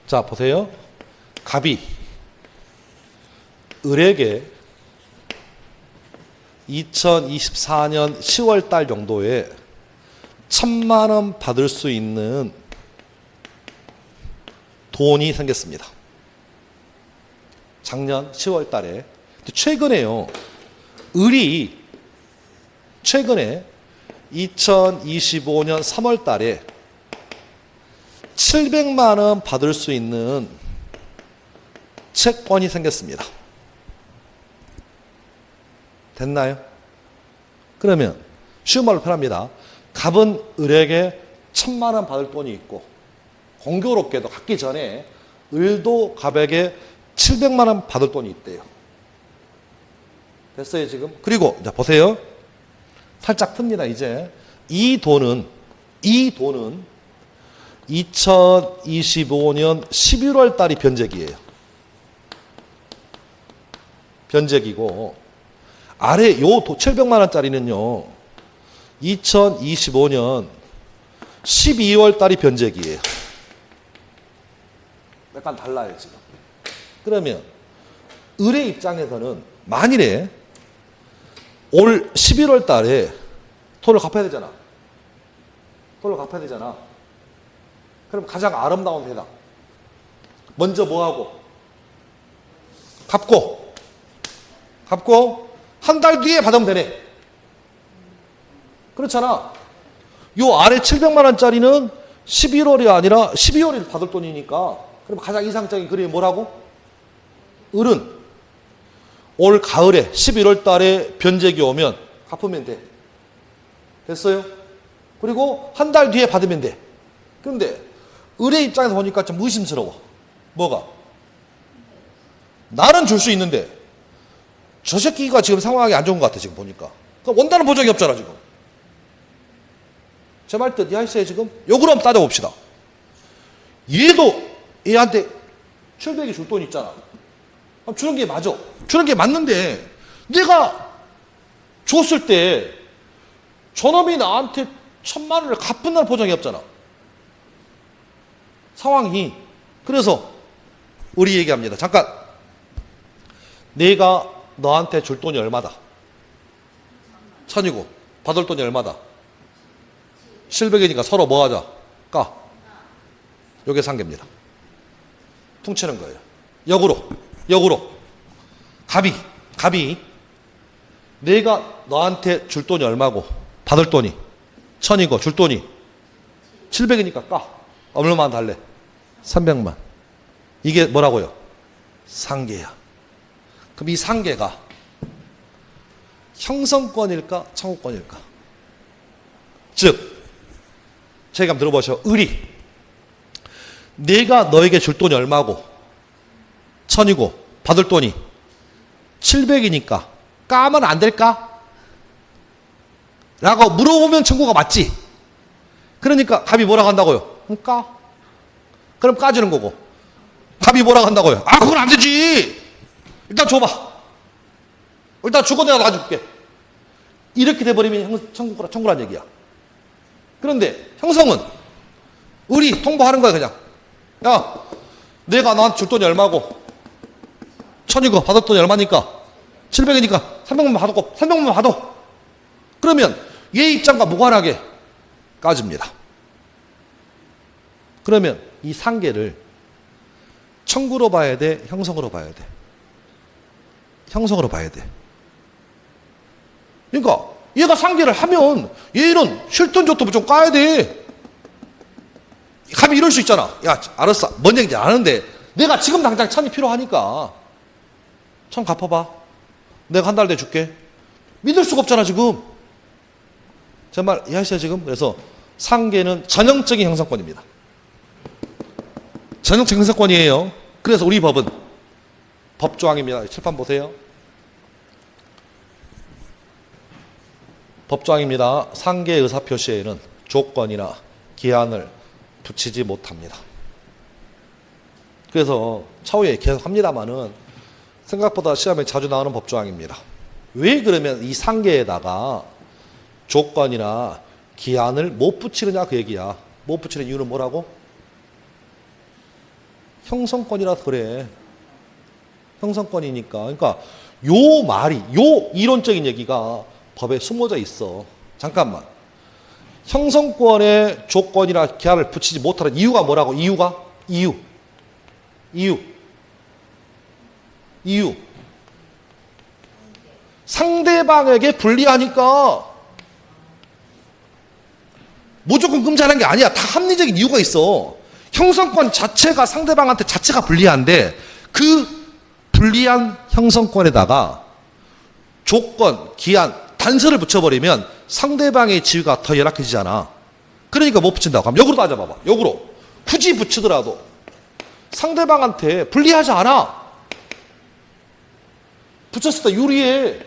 [SPEAKER 1] 자, 보세요. 갑이 을에게 2024년 10월 달 정도에 1,000만 원 받을 수 있는 돈이 생겼습니다. 작년 10월 달에. 최근에요. 을이 최근에 2025년 3월 달에 700만 원 받을 수 있는 채권이 생겼습니다. 됐나요? 그러면 쉬운 말로 표현합니다. 갑은 을에게 1,000만 원 받을 돈이 있고, 공교롭게도 갖기 전에 을도 갑에게 700만 원 받을 돈이 있대요. 됐어요, 지금? 그리고 자 보세요. 살짝 틉니다, 이제. 이 돈은 2025년 11월 달이 변제기예요. 변제기고, 아래 요 700만 원짜리는요. 2025년 12월 달이 변제기예요. 약간 달라요, 지금. 그러면 을의 입장에서는 만일에 올 11월 달에 돈을 갚아야 되잖아. 돈을 갚아야 되잖아. 그럼 가장 아름다운 대답. 먼저 뭐하고? 갚고 한 달 뒤에 받으면 되네. 그렇잖아. 요 아래 700만 원짜리는 11월이 아니라 12월에 받을 돈이니까, 그럼 가장 이상적인 그림이 뭐라고? 을은 올 가을에 11월 달에 변제기 오면 갚으면 돼. 됐어요? 그리고 한 달 뒤에 받으면 돼. 그런데 을의 입장에서 보니까 좀 의심스러워. 뭐가? 나는 줄 수 있는데 저 새끼가 지금 상황이 안 좋은 것 같아, 지금 보니까. 그러니까 원다는 보장이 없잖아, 지금. 제 말 뜻 이해하세요, 지금? 요걸 한번 따져봅시다. 얘도 얘한테 700이 줄 돈 있잖아. 주는 게 맞아. 주는 게 맞는데 내가 줬을 때 저놈이 나한테 1,000만 원을 갚은 날 보장이 없잖아. 상황이. 그래서 우리 얘기합니다. 잠깐. 내가 너한테 줄 돈이 얼마다? 1,000이고 받을 돈이 얼마다? 700이니까 서로 뭐 하자? 까. 요게 상계입니다. 퉁치는 거예요. 역으로. 갑이 내가 너한테 줄 돈이 얼마고 받을 돈이 1,000이고 줄 돈이 700이니까 까. 얼마만 달래? 300만. 이게 뭐라고요? 상계야. 그럼 이 상계가 형성권일까 청구권일까? 즉 제가 한번 들어보셔. 을이 내가 너에게 줄 돈이 얼마고 1,000이고 받을 돈이 700이니까 까면 안 될까? 라고 물어보면 청구가 맞지. 그러니까 갑이 뭐라고 한다고요? 까. 그럼 까주는 거고, 갑이 뭐라고 한다고요? 아, 그건 안 되지. 일단 줘봐. 일단 주고 내가 놔줄게. 이렇게 돼버리면 청구란 얘기야. 그런데 형성은 을이 통보하는 거야, 그냥. 야, 내가 너한테 줄 돈이 얼마고 1,000이고 받을 돈이 얼마니까 700이니까 300만 받았고 300만 받아. 그러면 얘 입장과 무관하게 까집니다. 그러면 이 상계를 청구로 봐야 돼, 형성으로 봐야 돼? 형성으로 봐야 돼. 그러니까 얘가 상계를 하면 얘는 쉴 돈 줬던 좀 까야 돼. 갑이 이럴 수 있잖아. 야, 알았어. 뭔 얘기인지 아는데 내가 지금 당장 1,000이 필요하니까 1,000 갚아봐. 내가 한 달 뒤에 줄게. 믿을 수가 없잖아, 지금. 제 말 이해하시죠, 지금? 그래서 상계는 전형적인 형성권입니다. 전형적인 형성권이에요. 그래서 우리 법은 법조항입니다. 칠판 보세요. 법조항입니다. 상계 의사표시에는 조건이나 기한을 붙이지 못합니다. 그래서 차후에 계속 합니다만은 생각보다 시험에 자주 나오는 법조항입니다. 왜 그러면 이 상계에다가 조건이나 기한을 못 붙이느냐 그 얘기야. 못 붙이는 이유는 뭐라고? 형성권이라서 그래. 형성권이니까. 그러니까 요 말이, 요 이론적인 얘기가 법에 숨어져 있어. 잠깐만. 형성권의 조건이나 기한을 붙이지 못하는 이유가 뭐라고? 이유가? 이유. 상대방에게 불리하니까. 무조건 금지하는 게 아니야. 다 합리적인 이유가 있어. 형성권 자체가 상대방한테 자체가 불리한데 그 불리한 형성권에다가 조건, 기한, 단서를 붙여버리면 상대방의 지위가 더 열악해지잖아. 그러니까 못 붙인다고. 그럼 역으로 따져봐봐. 역으로. 굳이 붙이더라도 상대방한테 불리하지 않아. 붙였을 때 유리해.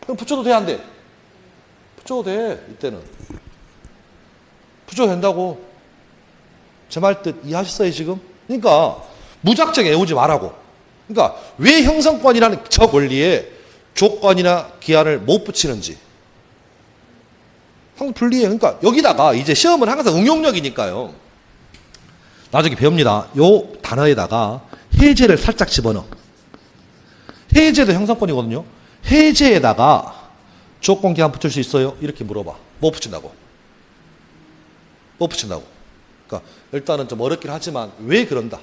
[SPEAKER 1] 그럼 붙여도 돼, 안 돼? 붙여도 돼, 이때는. 붙여도 된다고. 제 말 뜻 이해하셨어요, 지금? 그러니까 무작정 애우지 말라고. 그러니까 왜 형성권이라는 저 권리에 조건이나 기한을 못 붙이는지. 항상 불리해. 그러니까 여기다가 이제 시험은 항상 응용력이니까요. 나중에 배웁니다. 요 단어에다가 해제를 살짝 집어넣어. 해제도 형성권이거든요. 해제에다가 조건 기한 붙일 수 있어요? 이렇게 물어봐. 못 붙인다고. 못 붙인다고. 그러니까 일단은 좀 어렵긴 하지만 왜 그런다.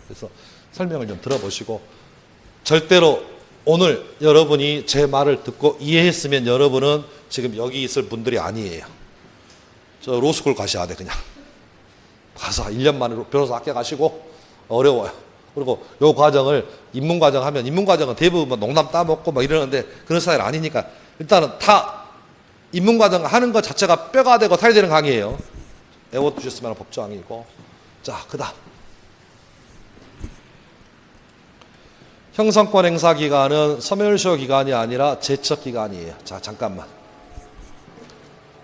[SPEAKER 1] 그래서 설명을 좀 들어보시고 절대로 오늘 여러분이 제 말을 듣고 이해했으면 여러분은 지금 여기 있을 분들이 아니에요. 저 로스쿨 가셔야 돼 그냥. 가서 1년 만에 변호사 학교 가시고 어려워요. 그리고 요 과정을 입문과정 하면 입문과정은 대부분 뭐 농담 따먹고 막 이러는데 그런 스타일 아니니까 일단은 다 입문과정 하는 것 자체가 뼈가 되고 살이 되는 강의예요. 외워두셨으면 법조항이고. 자, 그 다음. 형성권 행사 기간은 소멸시효 기간이 아니라 제척 기간이에요. 자, 잠깐만.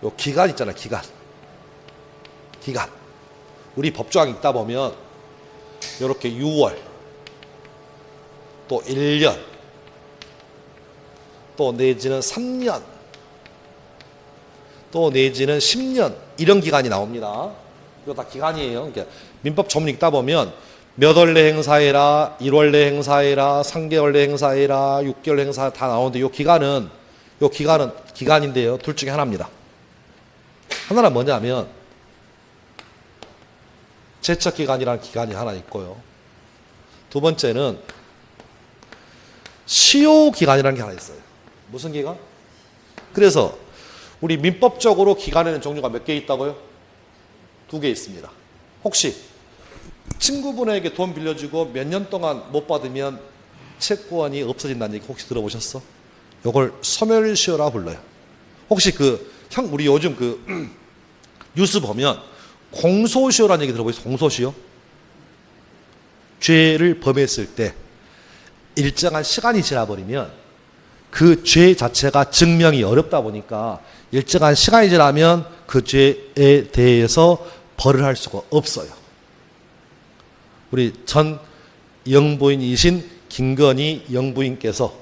[SPEAKER 1] 요 기간 있잖아요, 기간. 우리 법조항 읽다 보면 요렇게 6월, 또 1년, 또 내지는 3년, 또 내지는 10년 이런 기간이 나옵니다. 이거 다 기간이에요. 그러니까 민법 조문 읽다 보면 몇 월 내 행사해라, 1월 내 행사해라, 3개월 내 행사해라, 6개월 내 행사 다 나오는데 요 기간은 기간인데요. 둘 중에 하나입니다. 하나는 뭐냐면 제척 기간이라는 기간이 하나 있고요. 두 번째는 시효 기간이라는 게 하나 있어요. 무슨 기간? 그래서 우리 민법적으로 기간에는 종류가 몇 개 있다고요? 2개 있습니다. 혹시 친구분에게 돈 빌려주고 몇 년 동안 못 받으면 채권이 없어진다는 얘기 혹시 들어보셨어? 이걸 소멸시효라 불러요. 혹시 우리 요즘 뉴스 보면 공소시효라는 얘기 들어보셨어요? 공소시효? 죄를 범했을 때 일정한 시간이 지나버리면 그 죄 자체가 증명이 어렵다 보니까 일정한 시간이 지나면 그 죄에 대해서 벌을 할 수가 없어요. 우리 전 영부인이신 김건희 영부인께서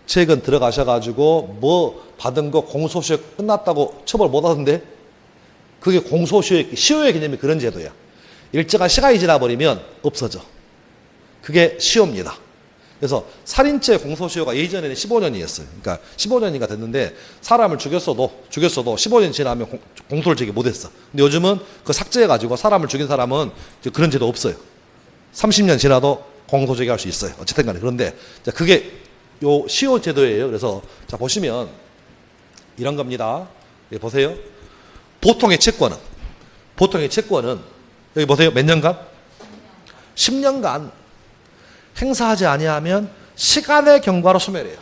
[SPEAKER 1] 최근 들어가셔가지고 뭐 받은 거 공소시효 끝났다고 처벌 못 하던데 그게 시효의 개념이 그런 제도야. 일정한 시간이 지나버리면 없어져. 그게 시효입니다. 그래서 살인죄 공소시효가 예전에는 15년이었어요. 그러니까 15년이가 됐는데 사람을 죽였어도 15년 지나면 공소를 제기 못했어. 근데 요즘은 그 삭제해가지고 사람을 죽인 사람은 그런 제도 없어요. 30년 지나도 공소 제기할 수 있어요. 어쨌든 간에. 그런데 그게 요 시효 제도예요. 그래서 자 보시면 이런 겁니다. 여기 보세요. 보통의 채권은 여기 보세요. 몇 년간? 10년간 행사하지 아니하면 시간의 경과로 소멸해요.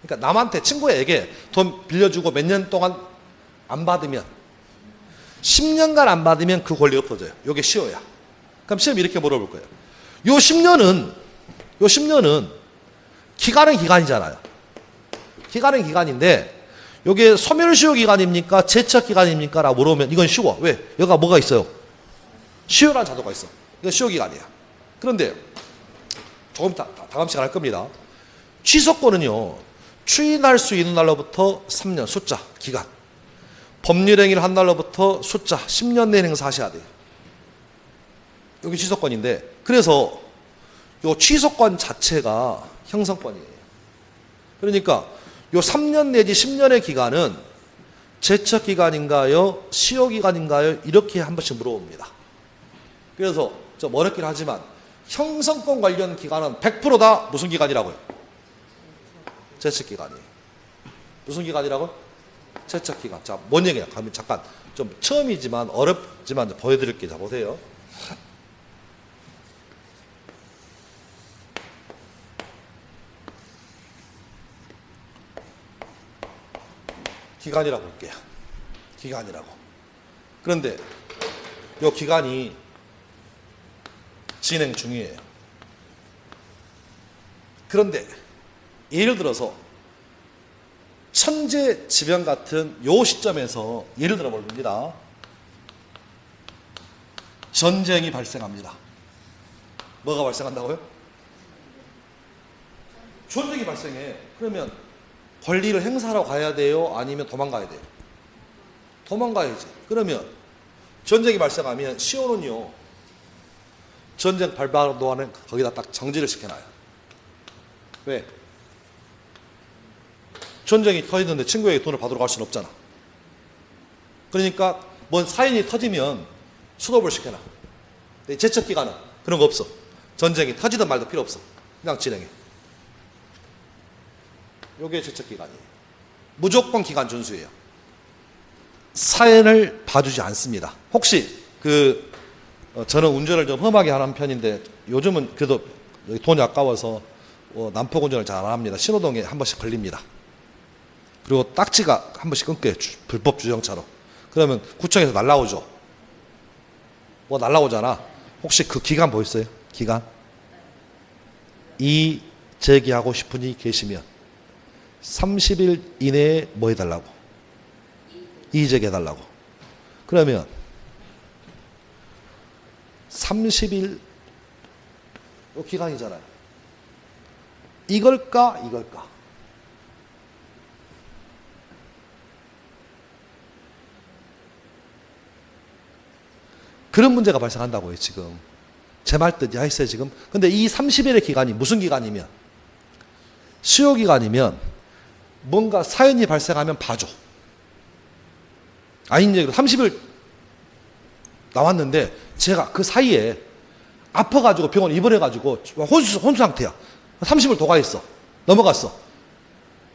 [SPEAKER 1] 그러니까 남한테 친구에게 돈 빌려주고 몇 년 동안 안 받으면 10년간 안 받으면 그 권리 없어져요. 이게 시효야. 그럼 시험 이렇게 물어볼 거예요. 요 10년은 요 10년은 기간은 기간이잖아요. 기간은 기간인데 요게 소멸시효 기간입니까? 제척 기간입니까? 라고 물어보면 이건 쉬워. 왜? 여기가 뭐가 있어요? 시효라는 자도가 있어. 이건 시효 기간이야. 그런데 조금 다음 시간 할 겁니다. 취소권은요. 추인할 수 있는 날로부터 3년 숫자 기간. 법률 행위를 한 날로부터 숫자 10년 내에 행사하셔야 돼요. 여기 취소권인데 그래서 요 취소권 자체가 형성권이에요. 그러니까 요 3년 내지 10년의 기간은 제척 기간인가요? 시효 기간인가요? 이렇게 한 번씩 물어봅니다. 그래서 좀 어렵긴 하지만 형성권 관련 기간은 100% 다 무슨 기간이라고요? 제척 기간이에요. 무슨 기간이라고요? 제척 기간. 자, 뭔 얘기야? 가면 잠깐 좀 처음이지만 어렵지만 보여드릴게요. 자, 보세요. 기간이라고 볼게요. 기간이라고. 그런데 이 기간이 진행 중이에요. 그런데 예를 들어서 천재지변 같은 요 시점에서 예를 들어 봅니다. 전쟁이 발생합니다. 뭐가 발생한다고요? 전쟁이 발생해. 그러면 권리를 행사하러 가야 돼요? 아니면 도망가야 돼요? 도망가야지. 그러면 전쟁이 발생하면 시효는요. 전쟁 발발 동안은 거기다 딱 정지를 시켜놔요. 왜? 전쟁이 터지는데 친구에게 돈을 받으러 갈 수는 없잖아. 그러니까 뭔 사인이 터지면 스톱을 시켜놔. 제척 기간은 그런 거 없어. 전쟁이 터지든 말든 필요 없어. 그냥 진행해. 요게 제척 기간이에요. 무조건 기간 준수예요. 사연을 봐주지 않습니다. 혹시 저는 운전을 좀 험하게 하는 편인데 요즘은 그래도 돈이 아까워서 난폭 운전을 잘 안 합니다. 신호등에 한 번씩 걸립니다. 그리고 딱지가 한 번씩 끊겨요. 불법 주정차로. 그러면 구청에서 날라오죠. 뭐 날라오잖아. 혹시 그 기간 뭐 있어요? 기간? 이 제기하고 싶은 이 계시면 30일 이내에 뭐 해달라고? 이의제기해달라고. 그러면 30일 기간이잖아요. 이걸까? 이걸까? 그런 문제가 발생한다고요, 지금. 제 말 뜻 이해했어요, 지금? 근데 이 30일의 기간이 무슨 기간이면? 시효 기간이면 뭔가 사연이 발생하면 봐줘. 아닌 얘기로 30일 나왔는데 제가 그 사이에 아파가지고 병원 입원해가지고 혼수 상태야. 30일 도가 있어. 넘어갔어.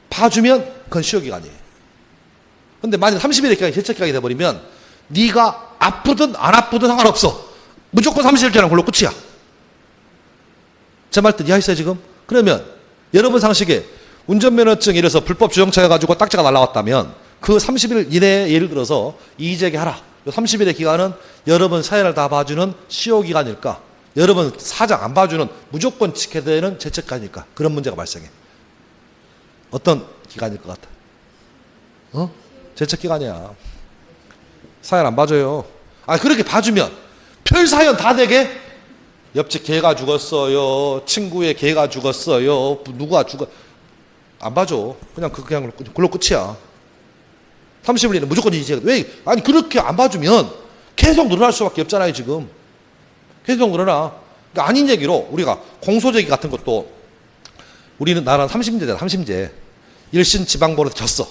[SPEAKER 1] 봐주면 그건 시효 기간이에요. 근데 만약 30일의 기간이 제척 기간이 돼버리면 네가 아프든 안 아프든 상관없어. 무조건 30일째는 걸로 끝이야. 제 말 뜻 이해했어요, 지금? 그러면 여러분 상식에 운전면허증 이래서 불법 주정차 해가지고 딱지가 날라왔다면 그 30일 이내에 예를 들어서 이의제기하라. 30일의 기간은 여러분 사연을 다 봐주는 시효 기간일까? 여러분 사장 안 봐주는 무조건 지켜야 되는 제척기간일까? 그런 문제가 발생해. 어떤 기간일 것 같아? 제척기간이야. 사연 안 봐줘요. 그렇게 봐주면 별 사연 다 되게 옆집 개가 죽었어요. 친구의 개가 죽었어요. 누가 죽어. 안 봐줘. 그냥 그걸로 끝이야. 30일 이내는 무조건 이제 왜? 그렇게 안 봐주면 계속 늘어날 수밖에 없잖아요, 지금. 계속 늘어나. 그러니까 아닌 얘기로 우리가 공소제기 같은 것도 우리는 나는 3심제잖아, 3심제. 1심 지방법원에서 졌어.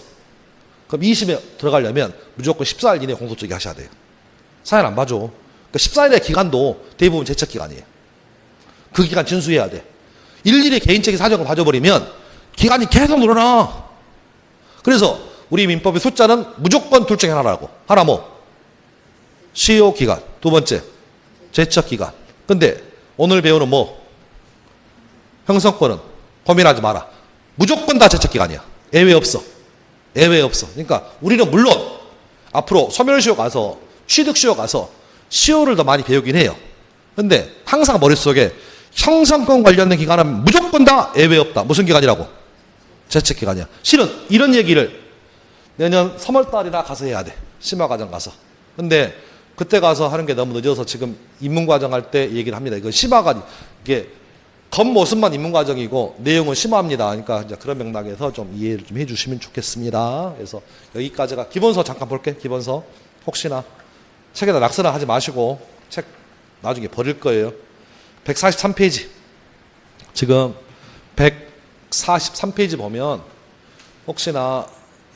[SPEAKER 1] 그럼 2심에 들어가려면 무조건 14일 이내에 공소제기 하셔야 돼요. 사연 안 봐줘. 그러니까 14일의 기간도 대부분 제척 기간이에요. 그 기간 준수해야 돼. 일일이 개인적인 사정을 봐줘버리면 기간이 계속 늘어나. 그래서 우리 민법의 숫자는 무조건 둘 중에 하나라고. 하나 뭐? 시효 기간. 두 번째, 제척 기간. 근데 오늘 배우는 뭐? 형성권은 고민하지 마라. 무조건 다 제척 기간이야. 예외 없어. 예외 없어. 그러니까 우리는 물론 앞으로 소멸시효 가서 취득시효 가서 시효를 더 많이 배우긴 해요. 근데 항상 머릿속에 형성권 관련된 기간은 무조건 다 예외 없다. 무슨 기간이라고? 재책 기간이야. 실은 이런 얘기를 내년 3월 달이나 가서 해야 돼. 심화과정 가서. 근데 그때 가서 하는 게 너무 늦어서 지금 입문과정 할 때 얘기를 합니다. 이거 심화가 이게 겉모습만 입문과정이고 내용은 심화입니다. 그러니까 이제 그런 맥락에서 좀 이해를 좀 해주시면 좋겠습니다. 그래서 여기까지가 기본서 잠깐 볼게. 기본서 혹시나 책에다 낙서는 하지 마시고 책 나중에 버릴 거예요. 143페이지. 지금 143페이지 보면 혹시나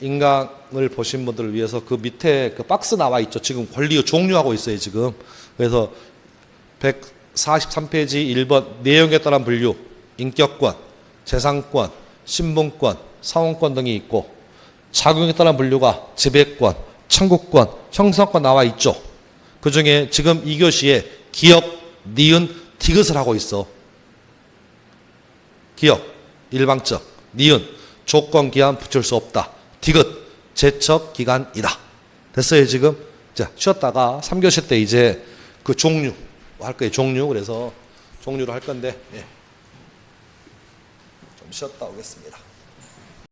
[SPEAKER 1] 인강을 보신 분들을 위해서 그 밑에 그 박스 나와 있죠. 지금 권리 종류하고 있어요. 지금. 그래서 143페이지 1번 내용에 따른 분류, 인격권, 재산권, 신분권, 사원권 등이 있고 작용에 따른 분류가 지배권, 청구권, 형성권 나와 있죠. 그 중에 지금 2교시에 기억, 니은, 디귿을 하고 있어. 기억, 일방적, 니은, 조건, 기한 붙일 수 없다. 디귿, 제척 기간이다. 됐어요, 지금? 자, 쉬었다가 3교시 때 이제 그 종류 할 거예요, 종류. 그래서 종류를 할 건데, 예. 좀 쉬었다 오겠습니다.